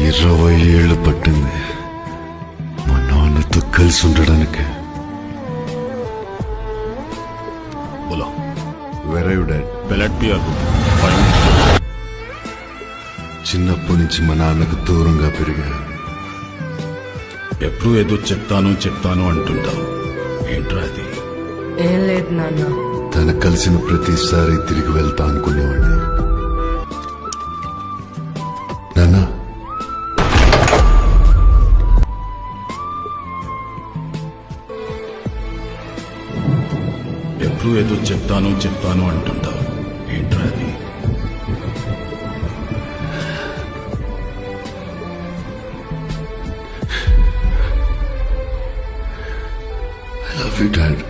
20 ఏళ్ళు పట్టింది మా నాన్నతో కలిసి ఉండడానికి. बोलो వేర్ ఆర్ యు డాడ్? ब्लड पियर చిన్నప్పటి నుంచి మా నాన్నకు దూరంగా పెరిగా. ఎప్పుడు ఏదో చెప్తాను అంటుంటావు, ఏంట్రా అది? ఏం లేదు నాన్న. తన కలిసిన ప్రతిసారి తిరిగి వెళ్తా అనుకునేవాడిని. నాన్న, ఎప్పుడు ఏదో చెప్తాను అంటుంటావు, ఏంట్రా అది? I love you dad.